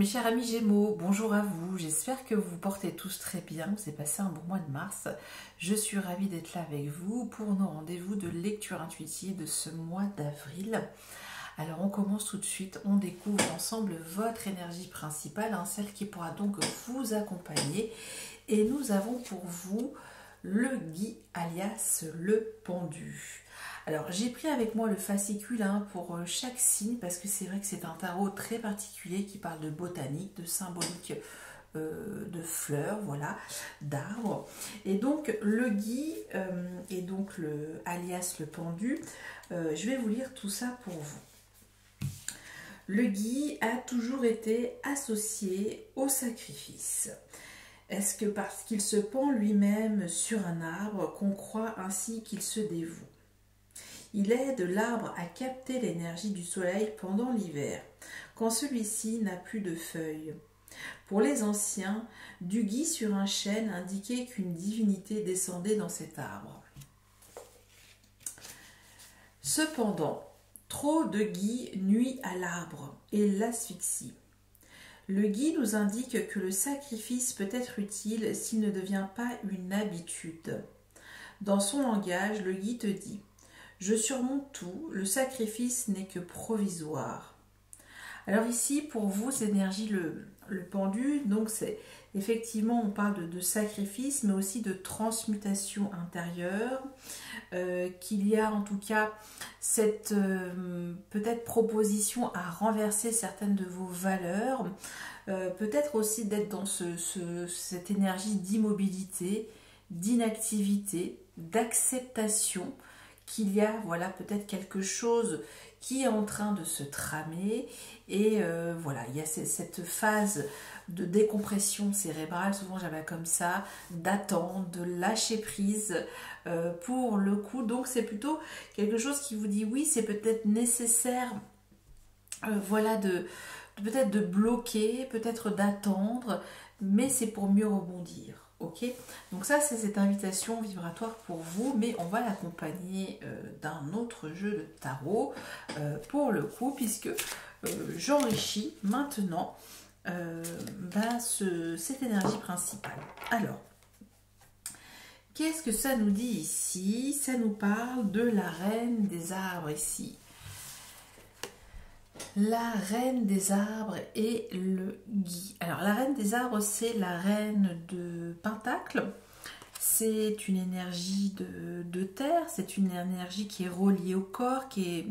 Mes chers amis Gémeaux, bonjour à vous, j'espère que vous vous portez tous très bien, vous avez passé un bon mois de mars. Je suis ravie d'être là avec vous pour nos rendez-vous de lecture intuitive de ce mois d'avril. Alors on commence tout de suite, on découvre ensemble votre énergie principale, celle qui pourra donc vous accompagner. Et nous avons pour vous le Guy alias le pendu. Alors j'ai pris avec moi le fascicule pour chaque signe parce que c'est vrai que c'est un tarot très particulier qui parle de botanique, de symbolique, de fleurs, voilà, d'arbres. Et donc le Guy et donc le alias le pendu, je vais vous lire tout ça pour vous. Le Guy a toujours été associé au sacrifice. Est-ce que parce qu'il se pend lui-même sur un arbre qu'on croit ainsi qu'il se dévoue? Il aide l'arbre à capter l'énergie du soleil pendant l'hiver, quand celui-ci n'a plus de feuilles. Pour les anciens, du gui sur un chêne indiquait qu'une divinité descendait dans cet arbre. Cependant, trop de gui nuit à l'arbre et l'asphyxie. Le Guy nous indique que le sacrifice peut être utile s'il ne devient pas une habitude. Dans son langage, le Guy te dit « Je surmonte tout, le sacrifice n'est que provisoire ». Alors ici, pour vous, cette énergie, le pendu, donc c'est effectivement, on parle de sacrifice, mais aussi de transmutation intérieure, qu'il y a en tout cas cette peut-être proposition à renverser certaines de vos valeurs, peut-être aussi d'être dans cette énergie d'immobilité, d'inactivité, d'acceptation, qu'il y a voilà peut-être quelque chose qui est en train de se tramer et voilà, il y a cette phase de décompression cérébrale, souvent j'appelle comme ça, d'attente, de lâcher prise pour le coup. Donc c'est plutôt quelque chose qui vous dit oui, c'est peut-être nécessaire voilà peut-être de bloquer, peut-être d'attendre, mais c'est pour mieux rebondir. Ok, donc ça c'est cette invitation vibratoire pour vous, mais on va l'accompagner d'un autre jeu de tarot pour le coup, puisque j'enrichis maintenant cette énergie principale. Alors, qu'est-ce que ça nous dit ici? Ça nous parle de la reine des arbres ici. La reine des arbres et le Guy. Alors la reine des arbres, c'est la reine de Pentacle. C'est une énergie de terre, c'est une énergie qui est reliée au corps, qui est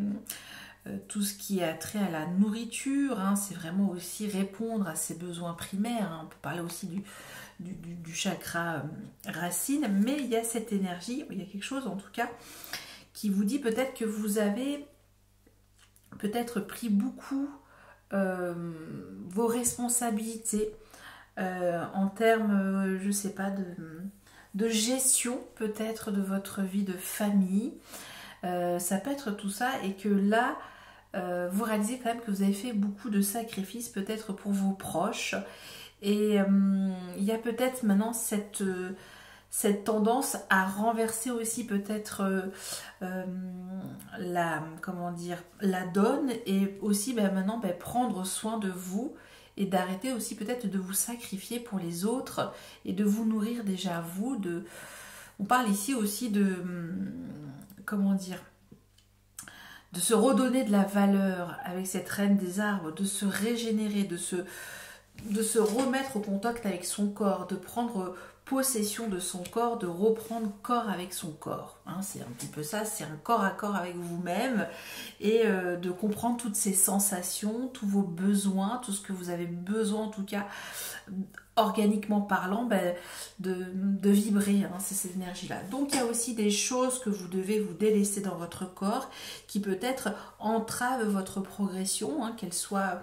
tout ce qui a trait à la nourriture. C'est vraiment aussi répondre à ses besoins primaires. On peut parler aussi du chakra racine, mais il y a cette énergie, il y a quelque chose en tout cas qui vous dit peut-être que vous avez peut-être pris beaucoup vos responsabilités en termes, je sais pas, de gestion peut-être de votre vie de famille. Ça peut être tout ça et que là, vous réalisez quand même que vous avez fait beaucoup de sacrifices peut-être pour vos proches. Et il y a peut-être maintenant cette tendance à renverser aussi peut-être la donne et aussi maintenant prendre soin de vous et d'arrêter aussi peut-être de vous sacrifier pour les autres et de vous nourrir déjà vous. On parle ici aussi de de se redonner de la valeur avec cette reine des arbres, de se régénérer, de se remettre au contact avec son corps, de prendre possession de son corps, de reprendre corps avec son corps. C'est un petit peu ça, c'est un corps à corps avec vous-même et de comprendre toutes ces sensations, tous vos besoins, tout ce que vous avez besoin en tout cas organiquement parlant, de vibrer, c'est cette énergie-là. Donc il y a aussi des choses que vous devez vous délaisser dans votre corps qui peut-être entravent votre progression, qu'elle soit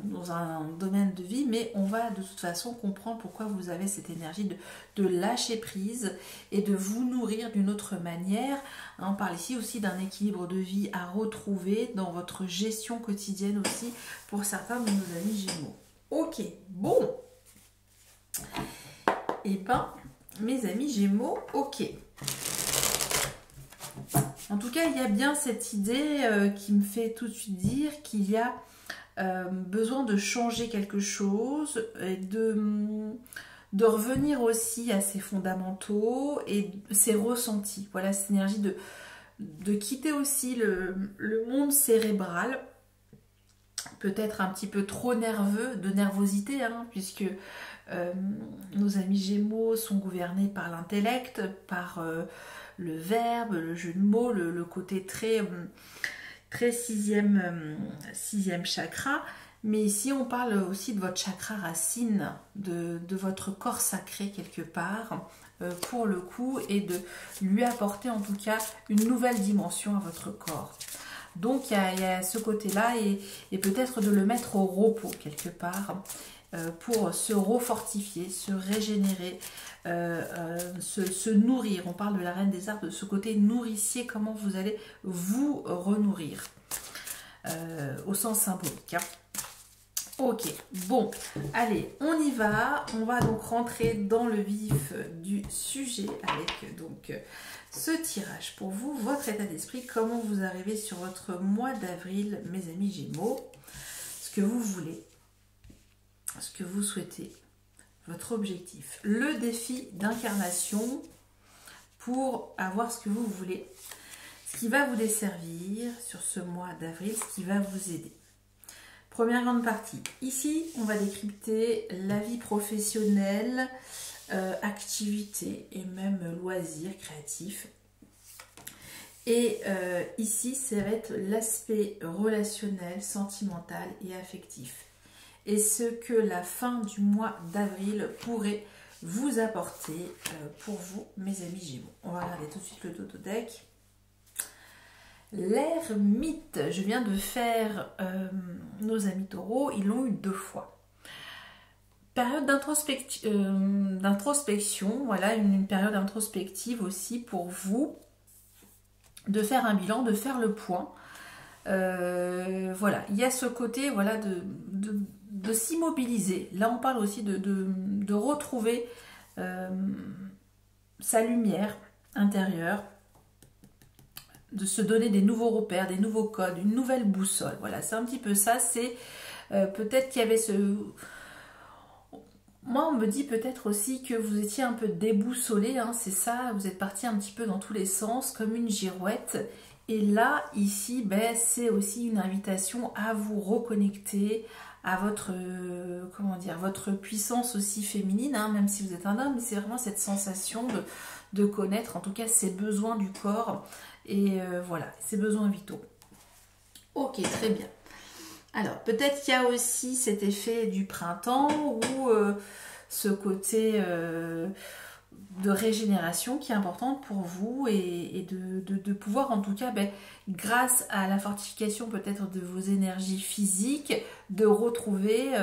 dans un domaine de vie, mais on va de toute façon comprendre pourquoi vous avez cette énergie de lâcher prise et de vous nourrir d'une autre manière. On parle ici aussi d'un équilibre de vie à retrouver dans votre gestion quotidienne aussi pour certains de nos amis Gémeaux. Ok, bon. Eh ben, mes amis Gémeaux, ok. En tout cas, il y a bien cette idée qui me fait tout de suite dire qu'il y a besoin de changer quelque chose et de revenir aussi à ses fondamentaux et ses ressentis. Voilà, cette énergie de quitter aussi le monde cérébral, peut-être un petit peu trop nerveux, de nervosité, hein, puisque nos amis Gémeaux sont gouvernés par l'intellect, par le verbe, le jeu de mots, le côté très sixième chakra. Mais ici, on parle aussi de votre chakra racine, de votre corps sacré quelque part, pour le coup, et de lui apporter en tout cas une nouvelle dimension à votre corps. Donc, il y a ce côté-là, et peut-être de le mettre au repos quelque part, pour se refortifier, se régénérer, se nourrir. On parle de la reine des arbres, de ce côté nourricier, comment vous allez vous renourrir, au sens symbolique, hein. Ok, bon, allez, on y va. On va donc rentrer dans le vif du sujet avec donc ce tirage pour vous, votre état d'esprit, comment vous arrivez sur votre mois d'avril, mes amis Gémeaux, ce que vous voulez, ce que vous souhaitez, votre objectif, le défi d'incarnation pour avoir ce que vous voulez, ce qui va vous desservir sur ce mois d'avril, ce qui va vous aider. Première grande partie. Ici, on va décrypter la vie professionnelle, activité et même loisirs créatifs. Et ici, ça va être l'aspect relationnel, sentimental et affectif. Et ce que la fin du mois d'avril pourrait vous apporter pour vous, mes amis Gémeaux. On va regarder tout de suite le dodo deck. L'ermite, je viens de faire nos amis taureaux, ils l'ont eu 2 fois. Période d'introspection, voilà, une période introspective aussi pour vous, de faire un bilan, de faire le point. Voilà, il y a ce côté, voilà, de s'immobiliser. Là, on parle aussi de retrouver sa lumière intérieure, de se donner des nouveaux repères, des nouveaux codes, une nouvelle boussole. Voilà, c'est un petit peu ça. C'est peut-être qu'il y avait ce... Moi, on me dit peut-être aussi que vous étiez un peu déboussolé, hein, c'est ça, vous êtes parti un petit peu dans tous les sens, comme une girouette. Et là, ici, ben, c'est aussi une invitation à vous reconnecter à votre, comment dire, votre puissance aussi féminine, hein, même si vous êtes un homme, c'est vraiment cette sensation de connaître, en tout cas, ses besoins du corps. Et voilà, ses besoins vitaux. Ok, très bien. Alors, peut-être qu'il y a aussi cet effet du printemps ou ce côté de régénération qui est importante pour vous et de pouvoir, en tout cas, ben, grâce à la fortification peut-être de vos énergies physiques, de retrouver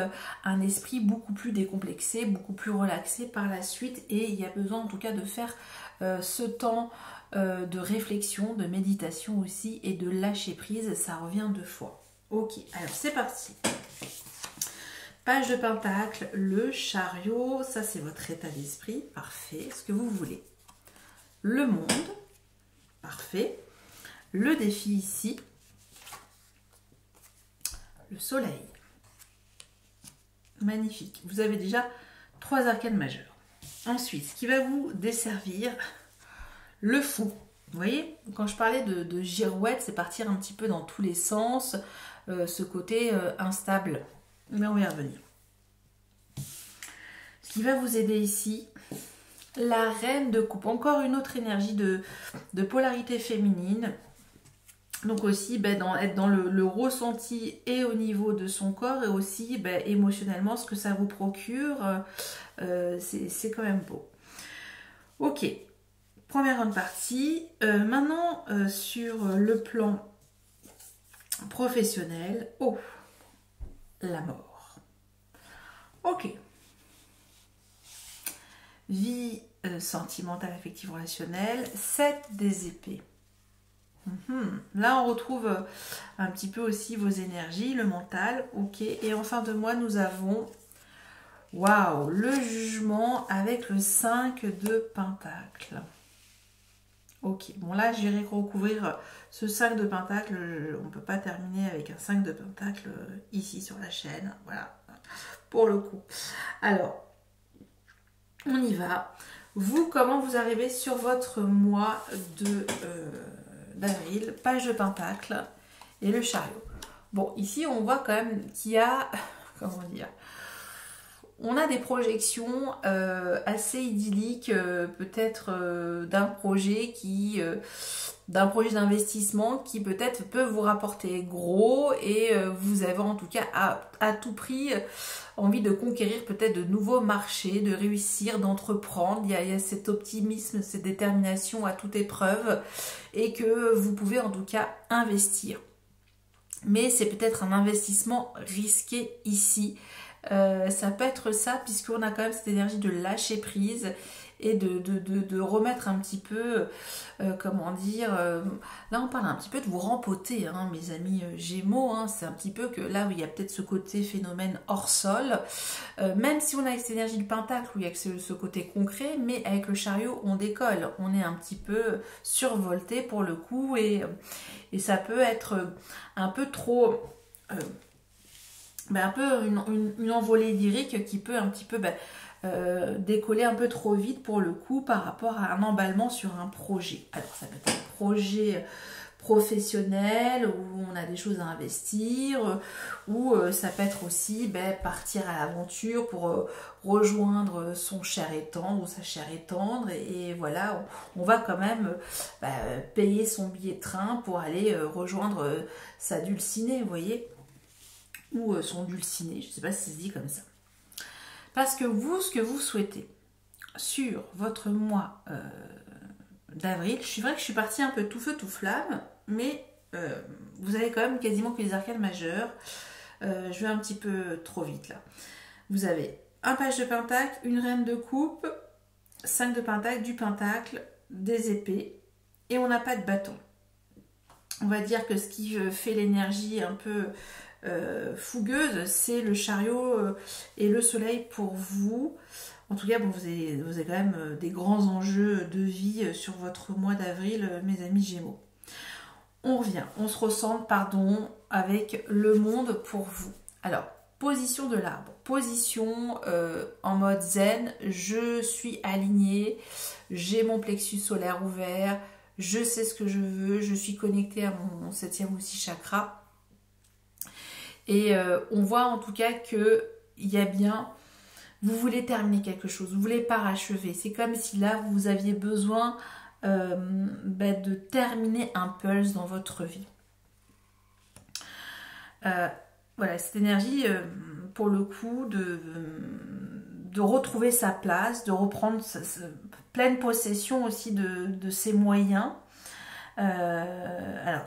un esprit beaucoup plus décomplexé, beaucoup plus relaxé par la suite. Et il y a besoin, en tout cas, de faire ce temps de réflexion, de méditation aussi et de lâcher prise, ça revient 2 fois. Ok, alors c'est parti. Page de Pentacle, le chariot, ça c'est votre état d'esprit, parfait, ce que vous voulez. Le monde, parfait. Le défi ici, le soleil. Magnifique, vous avez déjà 3 arcanes majeures. Ensuite, ce qui va vous desservir, le fou. Vous voyez, quand je parlais de girouette, c'est partir un petit peu dans tous les sens, ce côté instable. Mais on va y revenir. Ce qui va vous aider ici, la reine de coupe. Encore une autre énergie de polarité féminine. Donc aussi, ben, être dans le ressenti et au niveau de son corps et aussi ben, émotionnellement, ce que ça vous procure, c'est quand même beau. Ok. Première grande partie. Maintenant, sur le plan professionnel, la mort. Ok. Vie sentimentale, affective, relationnelle. 7 des épées. Là, on retrouve un petit peu aussi vos énergies, le mental. Ok. Et en fin de mois, nous avons... Waouh, le jugement avec le 5 de Pentacle. Ok, bon là j'irai recouvrir ce 5 de pentacle, on ne peut pas terminer avec un 5 de pentacle ici sur la chaîne, voilà, pour le coup. Alors, on y va. Vous, comment vous arrivez sur votre mois d'avril, page de pentacle et le chariot. Bon, ici on voit quand même qu'il y a, comment dire, on a des projections assez idylliques, peut-être d'un projet d'investissement qui peut-être peut vous rapporter gros et vous avez en tout cas à tout prix envie de conquérir peut-être de nouveaux marchés, de réussir, d'entreprendre. Il y a cet optimisme, cette détermination à toute épreuve et que vous pouvez en tout cas investir. Mais c'est peut-être un investissement risqué ici. Ça peut être ça puisqu'on a quand même cette énergie de lâcher prise et de remettre un petit peu, comment dire, là on parle un petit peu de vous rempoter, hein, mes amis Gémeaux, hein, c'est un petit peu que là où il y a peut-être ce côté phénomène hors sol, même si on a cette énergie du pentacle où il y a ce côté concret, mais avec le chariot on décolle, on est un petit peu survolté pour le coup et ça peut être un peu trop... un peu une envolée lyrique qui peut un petit peu décoller un peu trop vite pour le coup par rapport à un emballement sur un projet. Alors ça peut être un projet professionnel où on a des choses à investir, ou ça peut être aussi partir à l'aventure pour rejoindre son cher et tendre ou sa chère et tendre et voilà, on va quand même payer son billet de train pour aller rejoindre sa dulcinée, vous voyez, ou son dulciné, je ne sais pas si ça se dit comme ça. Parce que vous, ce que vous souhaitez sur votre mois d'avril, je suis vrai que je suis partie un peu tout feu tout flamme, mais vous avez quand même quasiment que les arcanes majeures. Je vais un petit peu trop vite là. Vous avez un page de pentacle, une reine de coupe, 5 de pentacle, du pentacle, des épées, et on n'a pas de bâton. On va dire que ce qui fait l'énergie un peu fougueuse, c'est le chariot et le soleil pour vous. En tout cas, bon, vous avez quand même des grands enjeux de vie sur votre mois d'avril, mes amis Gémeaux. On revient, on se ressent, pardon, avec le monde pour vous. Alors, position de l'arbre, position en mode zen, je suis alignée, j'ai mon plexus solaire ouvert, je sais ce que je veux, je suis connectée à mon 7e aussi chakra. Et on voit en tout cas qu'il y a bien, vous voulez terminer quelque chose, vous voulez parachever. C'est comme si là, vous aviez besoin de terminer un pulse dans votre vie. Voilà, cette énergie, pour le coup, de retrouver sa place, de reprendre pleine possession aussi de ses moyens. Alors,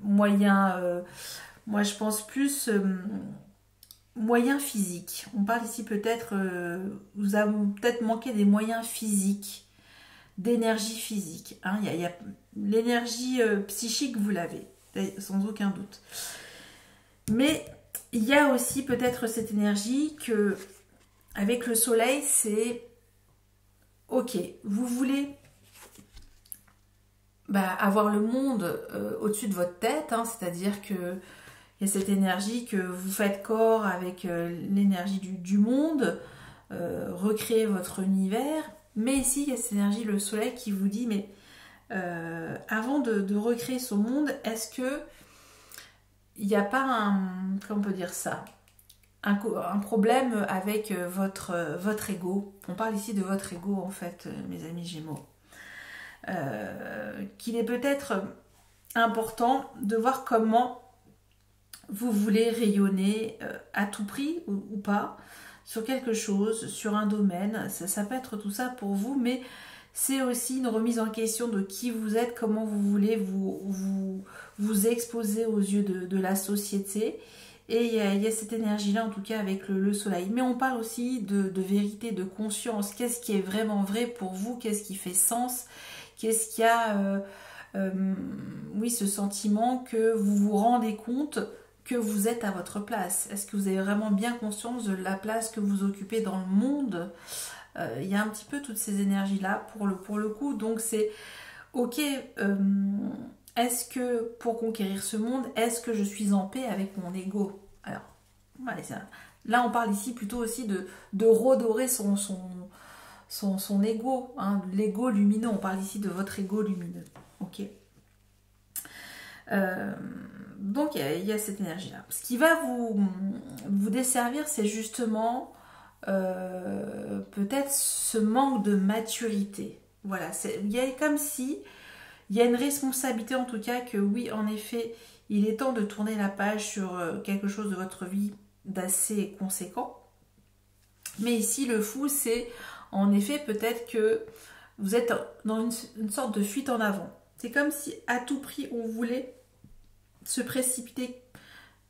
moyens... moi, je pense plus moyens physiques. On parle ici peut-être, vous avez peut-être manqué des moyens physiques, d'énergie physique. Hein. Il y a l'énergie psychique, vous l'avez, sans aucun doute. Mais il y a aussi peut-être cette énergie que, avec le soleil, c'est ok, vous voulez avoir le monde au-dessus de votre tête, hein, c'est-à-dire que il y a cette énergie que vous faites corps avec l'énergie du monde, recréer votre univers. Mais ici, il y a cette énergie, le soleil, qui vous dit, mais avant de recréer ce monde, est-ce que il n'y a pas comment on peut dire ça, un problème avec votre ego? On parle ici de votre ego, en fait, mes amis Gémeaux. Qu'il est peut-être important de voir comment vous voulez rayonner à tout prix ou pas sur quelque chose, sur un domaine. Ça peut être tout ça pour vous, mais c'est aussi une remise en question de qui vous êtes, comment vous voulez vous exposer aux yeux de la société. Et il y a cette énergie-là, en tout cas, avec le soleil. Mais on parle aussi de vérité, de conscience. Qu'est-ce qui est vraiment vrai pour vous? Qu'est-ce qui fait sens? Qu'est-ce qu'il y a oui, ce sentiment que vous vous rendez compte que vous êtes à votre place. Est-ce que vous avez vraiment bien conscience de la place que vous occupez dans le monde? Il y a un petit peu toutes ces énergies-là pour le coup. Donc c'est ok, est-ce que pour conquérir ce monde, est-ce que je suis en paix avec mon ego? Alors, ouais, là on parle ici plutôt aussi de redorer son ego, hein, l'ego lumineux. On parle ici de votre ego lumineux. Ok. Donc il y a cette énergie-là. Ce qui va vous desservir, c'est justement peut-être ce manque de maturité. Voilà, il y a comme si il y a une responsabilité en tout cas que oui, en effet, il est temps de tourner la page sur quelque chose de votre vie d'assez conséquent. Mais ici, le fou, c'est en effet peut-être que vous êtes dans une sorte de fuite en avant. C'est comme si à tout prix on voulait se précipiter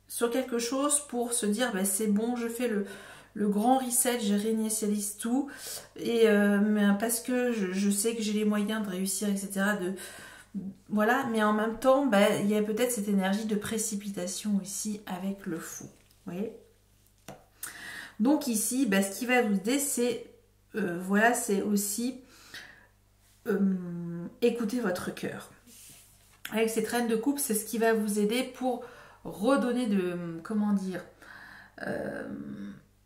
sur quelque chose pour se dire ben, c'est bon, je fais le grand reset, je réinitialise tout et parce que je sais que j'ai les moyens de réussir, etc. Voilà, mais en même temps, ben, il y a peut-être cette énergie de précipitation aussi avec le fou. Vous voyez? Donc ici, ben, ce qui va vous aider, c'est voilà, c'est aussi écouter votre cœur. Avec cette reine de coupe, c'est ce qui va vous aider pour redonner de, comment dire,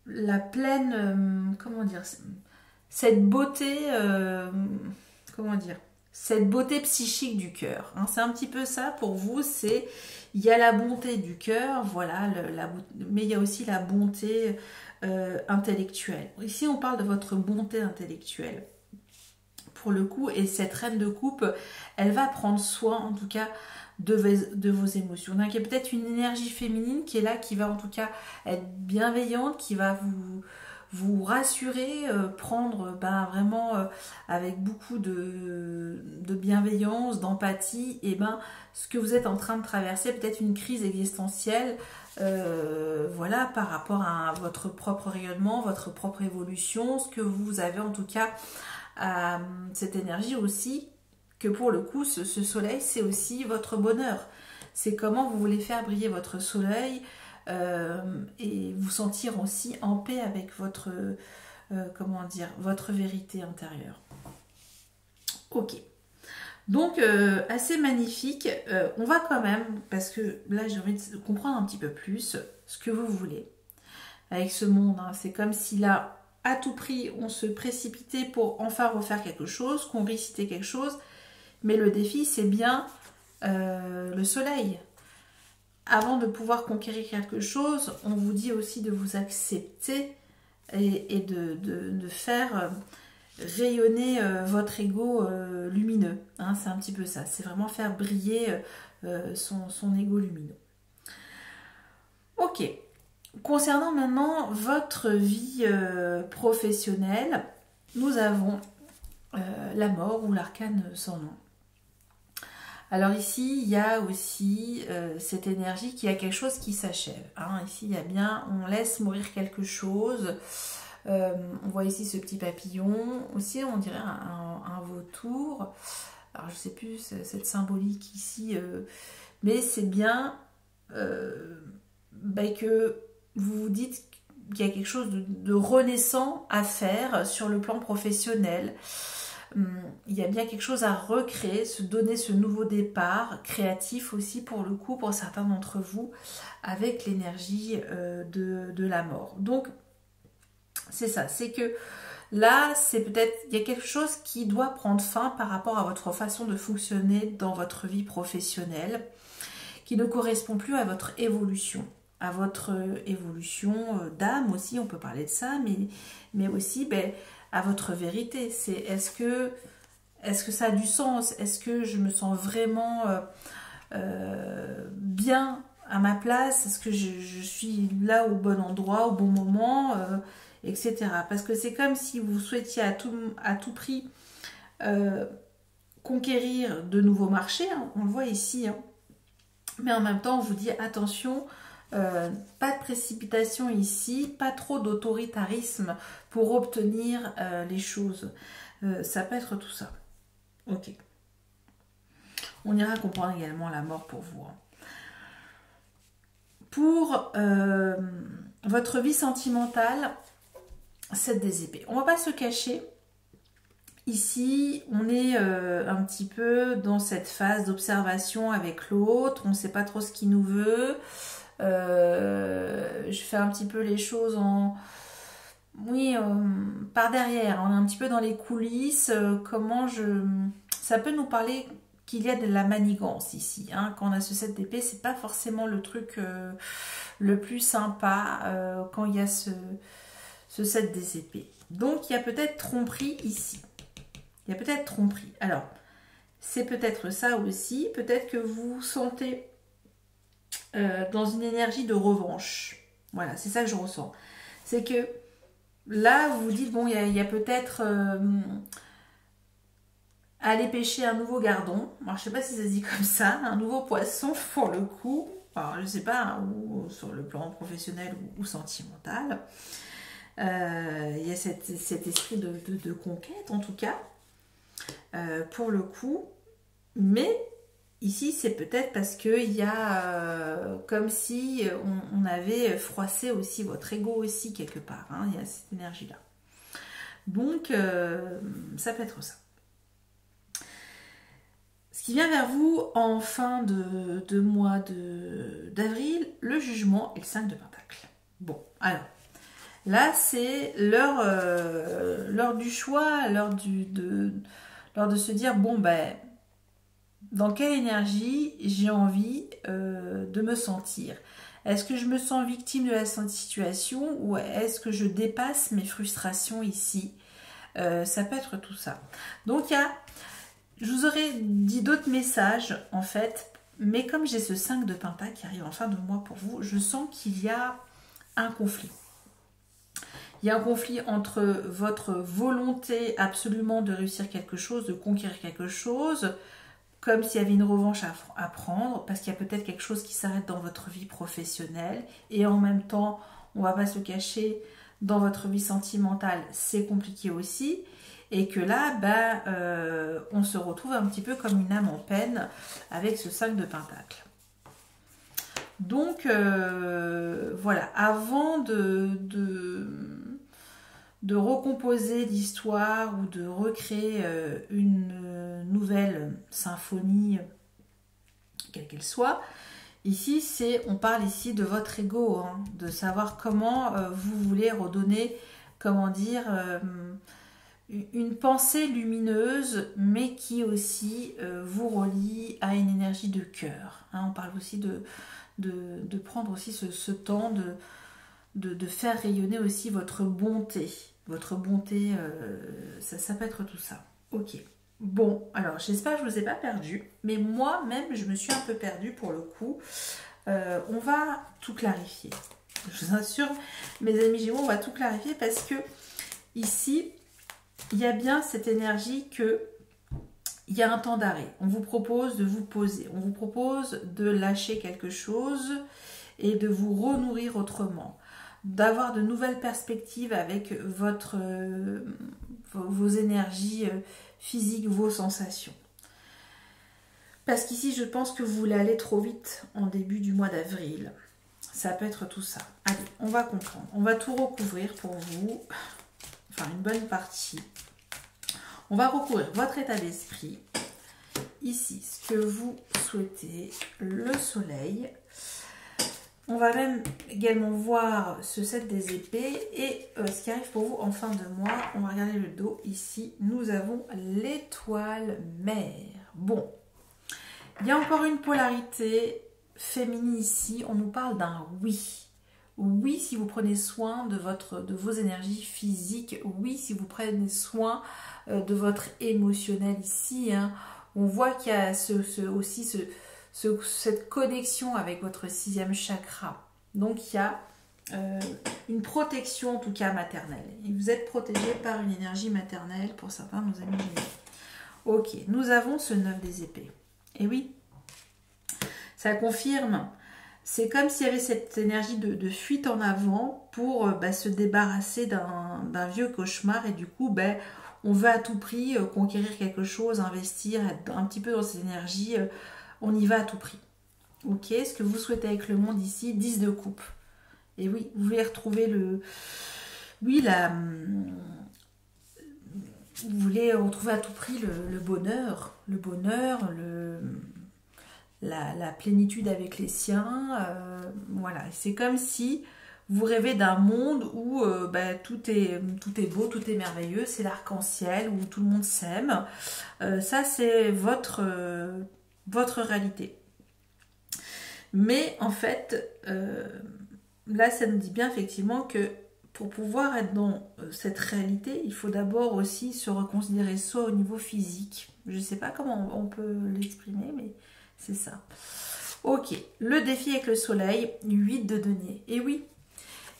la pleine, comment dire, cette beauté, comment dire, cette beauté psychique du cœur. Hein, c'est un petit peu ça pour vous, c'est, il y a la bonté du cœur, voilà, mais il y a aussi la bonté intellectuelle. Ici, on parle de votre bonté intellectuelle. Pour le coup, et cette reine de coupe, elle va prendre soin en tout cas de vos émotions. Donc il y a peut-être une énergie féminine qui est là, qui va en tout cas être bienveillante, qui va vous rassurer, prendre vraiment avec beaucoup de bienveillance, d'empathie, et ce que vous êtes en train de traverser, peut-être une crise existentielle, voilà, par rapport à votre propre rayonnement, votre propre évolution, ce que vous avez en tout cas à cette énergie aussi, que pour le coup ce soleil c'est aussi votre bonheur, c'est comment vous voulez faire briller votre soleil et vous sentir aussi en paix avec votre comment dire, votre vérité intérieure. Ok, donc assez magnifique. On va quand même, parce que là j'ai envie de comprendre un petit peu plus ce que vous voulez avec ce monde, hein. C'est comme si là à tout prix, on se précipitait pour enfin refaire quelque chose, qu'on récitait quelque chose. Mais le défi, c'est bien le soleil. Avant de pouvoir conquérir quelque chose, on vous dit aussi de vous accepter et de faire rayonner votre ego lumineux. Hein, c'est un petit peu ça. C'est vraiment faire briller son ego lumineux. Ok. Concernant maintenant votre vie professionnelle, nous avons la mort ou l'arcane sans nom. Alors ici, il y a aussi cette énergie qui a quelque chose qui s'achève. Hein. Ici, il y a bien, on laisse mourir quelque chose. On voit ici ce petit papillon. Aussi, on dirait un vautour. Alors, je ne sais plus cette symbolique ici. Mais c'est bien que vous vous dites qu'il y a quelque chose de renaissant à faire sur le plan professionnel. Il y a bien quelque chose à recréer, se donner ce nouveau départ, créatif aussi pour le coup, pour certains d'entre vous, avec l'énergie de la mort. Donc, c'est ça, c'est que là, c'est peut-être, il y a quelque chose qui doit prendre fin par rapport à votre façon de fonctionner dans votre vie professionnelle, qui ne correspond plus à votre évolution. À votre évolution d'âme aussi, on peut parler de ça, mais aussi à votre vérité. C'est est-ce que ça a du sens? Est-ce que je me sens vraiment bien à ma place? Est-ce que je suis là au bon endroit, au bon moment, etc. Parce que c'est comme si vous souhaitiez à tout prix conquérir de nouveaux marchés, hein, on le voit ici, hein. Mais en même temps on vous dit attention, pas de précipitation ici, pas trop d'autoritarisme pour obtenir les choses. Ça peut être tout ça. Ok. On ira comprendre également la mort pour vous. Hein. Pour votre vie sentimentale, 7 des épées. On va pas se cacher. Ici, on est un petit peu dans cette phase d'observation avec l'autre. On ne sait pas trop ce qu'il nous veut. Je fais un petit peu les choses en... Oui, par derrière. On est un petit peu dans les coulisses. Comment je... Ça peut nous parler qu'il y a de la manigance ici. Hein. Quand on a ce 7 d'épée, c'est pas forcément le truc le plus sympa quand il y a ce 7 des épées. Donc, il y a peut-être tromperie ici. Il y a peut-être tromperie. Alors, c'est peut-être ça aussi. Peut-être que vous vous sentez dans une énergie de revanche. Voilà, c'est ça que je ressens. C'est que là, vous vous dites, bon, il y a peut-être... aller pêcher un nouveau gardon. Alors, je sais pas si ça se dit comme ça. Un nouveau poisson, pour le coup. Alors, je sais pas, hein, ou sur le plan professionnel ou sentimental. Il y a cet esprit de conquête, en tout cas. Pour le coup, mais ici c'est peut-être parce qu'il y a comme si on avait froissé aussi votre ego aussi quelque part, hein, il y a cette énergie là, donc ça peut être ça. Ce qui vient vers vous en fin de mois d'avril, le jugement et le 5 de pentacle. Bon, alors là c'est l'heure du choix, l'heure de se dire, bon, ben, dans quelle énergie j'ai envie de me sentir? Est-ce que je me sens victime de la situation ou est-ce que je dépasse mes frustrations ici? Ça peut être tout ça. Donc, je vous aurais dit d'autres messages, en fait, mais comme j'ai ce 5 de pentacle qui arrive en fin de mois pour vous, je sens qu'il y a un conflit. Il y a un conflit entre votre volonté absolument de réussir quelque chose, de conquérir quelque chose, comme s'il y avait une revanche à prendre, parce qu'il y a peut-être quelque chose qui s'arrête dans votre vie professionnelle, et en même temps, on ne va pas se cacher, dans votre vie sentimentale, c'est compliqué aussi, et que là, on se retrouve un petit peu comme une âme en peine avec ce 5 de pentacle. Donc, voilà, avant de recomposer l'histoire ou de recréer une nouvelle symphonie, quelle qu'elle soit, ici, on parle ici de votre ego, hein, de savoir comment vous voulez redonner, comment dire, une pensée lumineuse, mais qui aussi vous relie à une énergie de cœur. Hein. On parle aussi de prendre aussi ce temps de faire rayonner aussi votre bonté. Votre bonté, ça peut être tout ça. Ok. Bon, alors j'espère que je ne vous ai pas perdu, mais moi-même je me suis un peu perdue pour le coup. On va tout clarifier. Je vous assure, mes amis Gémeaux, on va tout clarifier parce que ici, il y a bien cette énergie que il y a un temps d'arrêt. On vous propose de vous poser, on vous propose de lâcher quelque chose et de vous renourrir autrement, d'avoir de nouvelles perspectives avec vos énergies physiques, vos sensations. Parce qu'ici, je pense que vous voulez aller trop vite en début du mois d'avril. Ça peut être tout ça. Allez, on va comprendre. On va tout recouvrir pour vous. Enfin, une bonne partie. On va recouvrir votre état d'esprit. Ici, ce que vous souhaitez, le soleil. On va même également voir ce 7 des épées et ce qui arrive pour vous en fin de mois. On va regarder le dos. Ici, nous avons l'étoile mer. Bon, il y a encore une polarité féminine ici. On nous parle d'un oui. Oui, si vous prenez soin de vos énergies physiques. Oui, si vous prenez soin de votre émotionnel ici. Hein. On voit qu'il y a aussi cette connexion avec votre 6e chakra. Donc, il y a une protection, en tout cas maternelle. Et vous êtes protégé par une énergie maternelle pour certains de nos amis Gémeaux. Ok, nous avons ce 9 des épées. Et oui, ça confirme. C'est comme s'il y avait cette énergie de fuite en avant pour se débarrasser d'un vieux cauchemar. Et du coup, on veut à tout prix conquérir quelque chose, investir, être un petit peu dans cette énergie. On y va à tout prix. Ok, ce que vous souhaitez avec le monde ici, 10 de coupe. Et oui, vous voulez retrouver vous voulez retrouver à tout prix le bonheur, la plénitude avec les siens. Voilà, c'est comme si vous rêvez d'un monde où tout est beau, tout est merveilleux, c'est l'arc-en-ciel, où tout le monde s'aime. Ça, c'est votre réalité. Mais en fait, là, ça nous dit bien effectivement que pour pouvoir être dans cette réalité, il faut d'abord aussi se reconsidérer soi au niveau physique. Je ne sais pas comment on peut l'exprimer, mais c'est ça. Ok, le défi avec le soleil, 8 de denier. Et oui,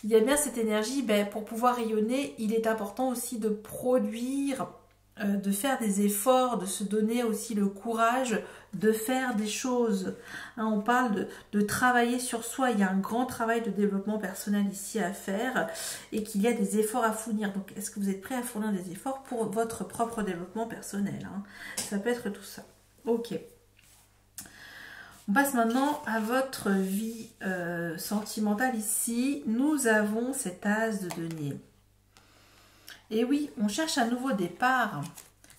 il y a bien cette énergie, pour pouvoir rayonner, il est important aussi de produire, de faire des efforts, de se donner aussi le courage de faire des choses. Hein, on parle de travailler sur soi, il y a un grand travail de développement personnel ici à faire et qu'il y a des efforts à fournir. Donc est-ce que vous êtes prêt à fournir des efforts pour votre propre développement personnel, hein? Ça peut être tout ça. Ok. On passe maintenant à votre vie sentimentale ici. Nous avons cet as de denier. Et oui, on cherche un nouveau départ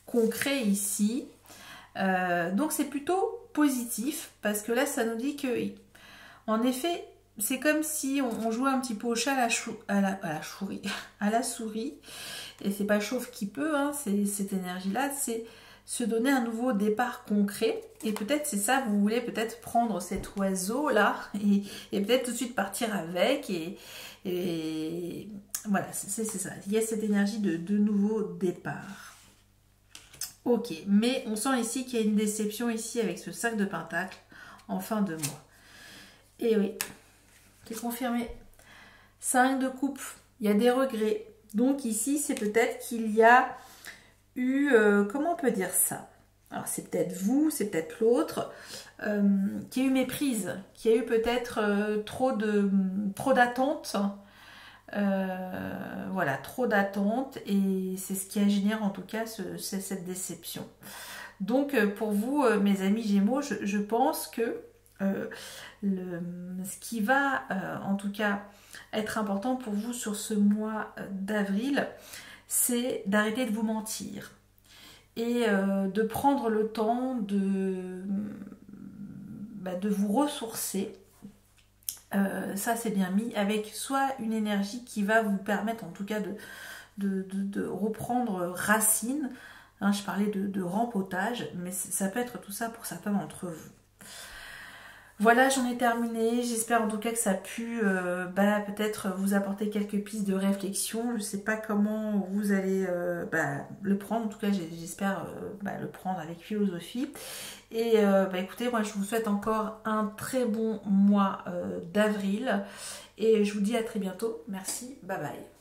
concret ici. Donc c'est plutôt positif parce que là, ça nous dit que, en effet, c'est comme si on jouait un petit peu au chat à la souris. Et c'est pas Chauve qui peut, hein, c'est cette énergie-là, c'est se donner un nouveau départ concret. Et peut-être c'est ça, vous voulez peut-être prendre cet oiseau-là et peut-être tout de suite partir avec. Et voilà, c'est ça. Il y a cette énergie de nouveau départ. Ok, mais on sent ici qu'il y a une déception ici avec ce 5 de Pentacle en fin de mois. Et oui, c'est confirmé. 5 de coupe, il y a des regrets. Donc ici, c'est peut-être qu'il y a eu, comment on peut dire ça? Alors c'est peut-être vous, c'est peut-être l'autre, qui a eu méprise, qui a eu peut-être trop d'attentes. Voilà, trop d'attentes et c'est ce qui a généré en tout cas cette déception. Donc pour vous, mes amis Gémeaux, je pense que ce qui va en tout cas être important pour vous sur ce mois d'avril, c'est d'arrêter de vous mentir et de prendre le temps de vous ressourcer. Ça c'est bien mis avec soit une énergie qui va vous permettre en tout cas de reprendre racine, hein, je parlais de rempotage, mais ça peut être tout ça pour certains d'entre vous. Voilà, j'en ai terminé, j'espère en tout cas que ça a pu peut-être vous apporter quelques pistes de réflexion. Je ne sais pas comment vous allez le prendre, en tout cas j'espère le prendre avec philosophie. Et écoutez, moi je vous souhaite encore un très bon mois d'avril et je vous dis à très bientôt. Merci, bye bye.